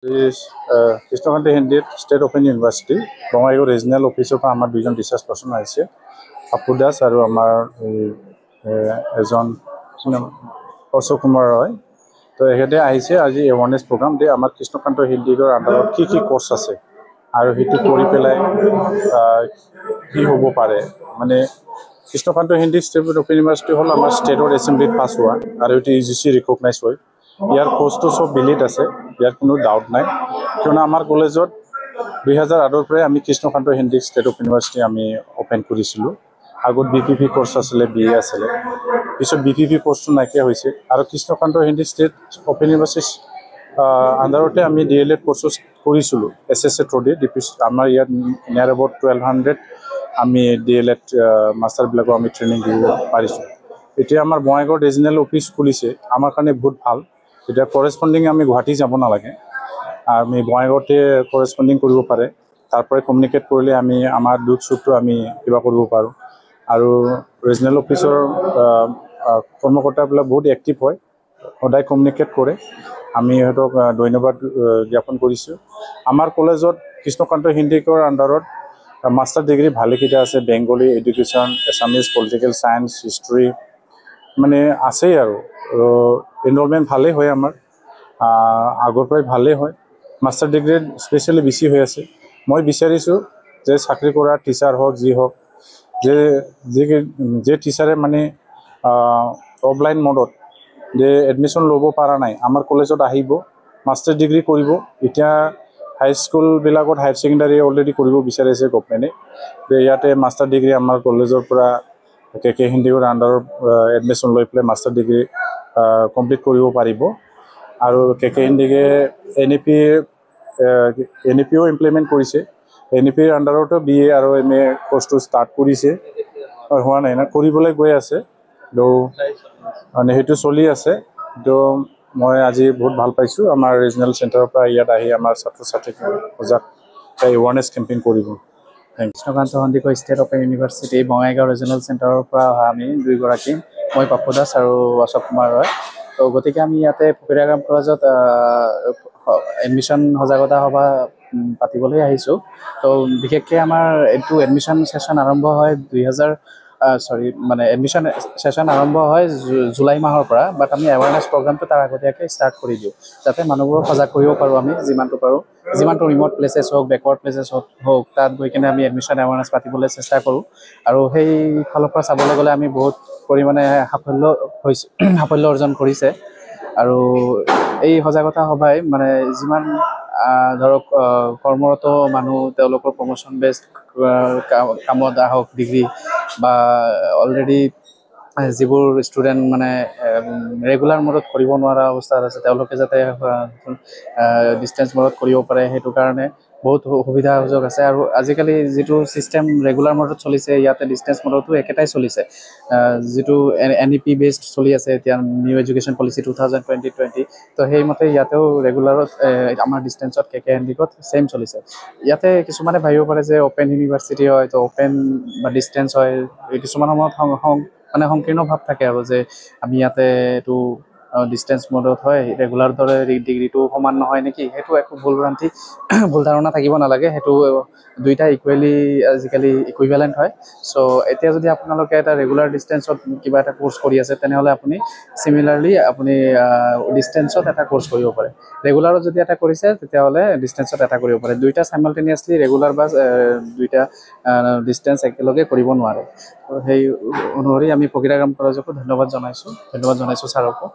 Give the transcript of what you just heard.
কৃষ্ণকান্তি হিন্দীত state open university Bongaigaon regional অফিচৰ পৰা আমাৰ দুজন ৰিচাৰ্চ পাৰ্চন আহিছে, পাপু দাস আৰু আমাৰ এজন অশোক কুমাৰ ৰয়। তো এখেতে আহিছে আজি এৱাৰনেছ প্ৰগ্ৰাম দিয়ে আমাৰ কৃষ্ণকান্ত হিন্দীৰ আণ্ডাৰত কি কোৰ্চ আছে আৰু সেইটো কৰি পেলাই কি হ'ব পাৰে। মানে Krishnakanta Hindi state open university হ'ল আমাৰ ষ্টেটৰ এছেম্বলিত পাছ হোৱা আৰু এইটো UGC ৰিকগনাইজ হয়। ইয়াৰ কোৰ্চটো চব ভেলিড আছে, ইয়াৰ কোনো ডাউট নাই, কিয়নো আমাৰ কলেজত 2008 পৰাই আমি Krishnakanta Hindi state open university আমি অপেন কৰিছিলোঁ। আগত BPP কোৰ্চ আছিলে, BA আছিলে, পিছত BPP কোৰ্চটো নাইকিয়া হৈছে আৰু কৃষ্ণকান্ত হিন্দী ষ্টেট অপেন ইউনিভাৰ্চিটিৰ আণ্ডাৰতে আমি DLED কোৰ্চ কৰিছিলোঁ SSA থ্ৰুদি। আমাৰ ইয়াত নিয়াৰ এবাউট 1200 আমি DLED মাষ্টাৰবিলাকক আমি ট্ৰেইনিং দিব পাৰিছোঁ। এতিয়া আমাৰ বঙাইগাঁও ৰিজনেল অফিচ খুলিছে, আমাৰ কাৰণে বহুত ভাল। এতিয়া কৰেছপণ্ডিং আমি গুৱাহাটী যাব নালাগে, আমি বঙাইগাঁৱতে কৰেছপণ্ডিং কৰিব পাৰে। তাৰ পৰাই কমিউনিকেট কৰিলে আমি আমাৰ দুখ চুখটো আমি কিবা কৰিব পাৰোঁ। আৰু ৰিজনেল অফিচৰ কৰ্মকৰ্তাবিলাক বহুত এক্টিভ হয়, সদায় কমিউনিকেট কৰে, আমি সিহঁতক ধন্যবাদ জ্ঞাপন কৰিছোঁ। আমাৰ কলেজত কৃষ্ণকান্ত হিন্দীকৰ আণ্ডাৰত মাষ্টাৰ ডিগ্ৰী ভালেকেইটা আছে, Bengali, education, Assamese, political science, history, মানে আছেই আৰু এনৰলমেণ্ট ভালেই হয়। আমাৰ আগৰ পৰাই ভালেই হয়, মাষ্টাৰ ডিগ্ৰীত স্পেচিয়েলি বেছি হৈ আছে। মই বিচাৰিছোঁ যে চাকৰি কৰা টিচাৰ হওক, যি হওক, যে টিচাৰে মানে অফলাইন মোডত যে এডমিশ্যন ল'ব পৰা নাই, আমাৰ কলেজত আহিব, মাষ্টাৰ ডিগ্ৰী কৰিব। এতিয়া হাইস্কুলবিলাকত হায়াৰ ছেকেণ্ডাৰী অলৰেডি কৰিব বিচাৰিছে গভমেণ্টে, যে ইয়াতে মাষ্টাৰ ডিগ্ৰী আমাৰ কলেজৰ পৰা KK হিন্দীৰ আণ্ডাৰত এডমিশ্যন লৈ পেলাই মাষ্টাৰ ডিগ্ৰী কমপ্লিট কৰিব পাৰিব। আৰু KK হিন্দীকে NEPও ইমপ্লিমেণ্ট কৰিছে, NEPৰ আণ্ডাৰতো BA আৰু MA কোৰ্চটো ষ্টাৰ্ট কৰিছে, হোৱা নাই না, কৰিবলৈ গৈ আছে। তো মানে সেইটো চলি আছে। তো মই আজি বহুত ভাল পাইছোঁ আমাৰ ৰিজনেল চেণ্টাৰৰ পৰা ইয়াত আহি আমাৰ ছাত্ৰ ছাত্ৰীক সজাগ এৱাৰনেছ কেম্পেইন কৰিব। Krishnakanta Handiqui state open university Bongaigaon regional চেণ্টাৰৰ পৰা অহা আমি দুয়োগৰাকী, মই পাপু দাস আৰু অশোক কুমাৰ ৰয়। তো গতিকে আমি ইয়াতে ফকিৰাগাম কলেজত এডমিশ্যন সজাগতা সভা পাতিবলৈ আহিছোঁ। তো বিশেষকৈ আমাৰ এইটো এডমিশ্যন ছেশ্যন আৰম্ভ হয় এডমিশ্যন ছেশ্যন আৰম্ভ হয় জুলাই মাহৰ পৰা, বাট আমি এৱাৰনেছ প্ৰগ্ৰামটো তাৰ আগতীয়াকৈ ষ্টাৰ্ট কৰি দিওঁ, যাতে মানুহবোৰক সজাগ কৰিব পাৰোঁ আমি যিমানটো পাৰোঁ। যিমানটো ৰিম'ট প্লেচেছ হওক, বেকৱাৰ্ড প্লেচেছ হওক, তাত গৈ কিনে আমি এডমিশ্যন এৱাৰনেছ পাতিবলৈ চেষ্টা কৰোঁ। আৰু সেই ফালৰ পৰা চাবলৈ গ'লে আমি বহুত পৰিমাণে সাফল্য অৰ্জন কৰিছে। আৰু এই সজাগতা সভাই মানে যিমান ধৰক কৰ্মৰত মানুহ, তেওঁলোকৰ প্ৰমোশ্যন বেছড কামত আহক, ডিগ্ৰী বা অলৰেডি যিবোৰ ষ্টুডেণ্ট মানে ৰেগুলাৰ মোডত কৰিব নোৱাৰা অৱস্থাত আছে, তেওঁলোকে যাতে ডিষ্টেঞ্চ মোডত কৰিব পাৰে, সেইটো কাৰণে বহুত সুবিধা সুযোগ আছে। আৰু আজিকালি যিটো ছিষ্টেম ৰেগুলাৰ মোডত চলিছে, ইয়াতে ডিষ্টেঞ্চ মোডতো একেটাই চলিছে। যিটো NEP বেছড চলি আছে এতিয়া, নিউ এডুকেশ্যন পলিচি 2020। তো সেইমতে ইয়াতেও ৰেগুলাৰত আমাৰ ডিষ্টেঞ্চত KK হিন্দীকত ছেইম চলিছে। ইয়াতে কিছুমানে ভাবিব পাৰে যে অপেন ইউনিভাৰ্চিটি হয়, তো অপেন বা ডিষ্টেঞ্চ হয়, কিছুমান সময়ত সংকীৰ্ণ ভাৱ থাকে আৰু যে আমি ইয়াতে এইটো ডিষ্টেঞ্চ মোডত হয়, ৰেগুলাৰ দৰে ডিগ্ৰীটো সমান নহয় নেকি, সেইটো একো ভুল ধাৰণা থাকিব নালাগে। সেইটো দুইটা ইকুৱেলি আজিকালি ইকুইভেলেণ্ট হয়। চ' এতিয়া যদি আপোনালোকে এটা ৰেগুলাৰ ডিষ্টেঞ্চত কিবা এটা কোৰ্চ কৰি আছে, তেনেহ'লে আপুনি চিমিলাৰলি আপুনি ডিষ্টেঞ্চত এটা কোৰ্চ কৰিব পাৰে। ৰেগুলাৰত যদি এটা কৰিছে, তেতিয়াহ'লে ডিষ্টেঞ্চত এটা কৰিব পাৰে। দুইটা চাইমালটেনিয়াছলি ৰেগুলাৰ বা দুইটা ডিষ্টেঞ্চ একেলগে কৰিব নোৱাৰে। সেই অনুসৰি আমি ফকিৰাগাম কলেজকো ধন্যবাদ জনাইছোঁ ছাৰকো।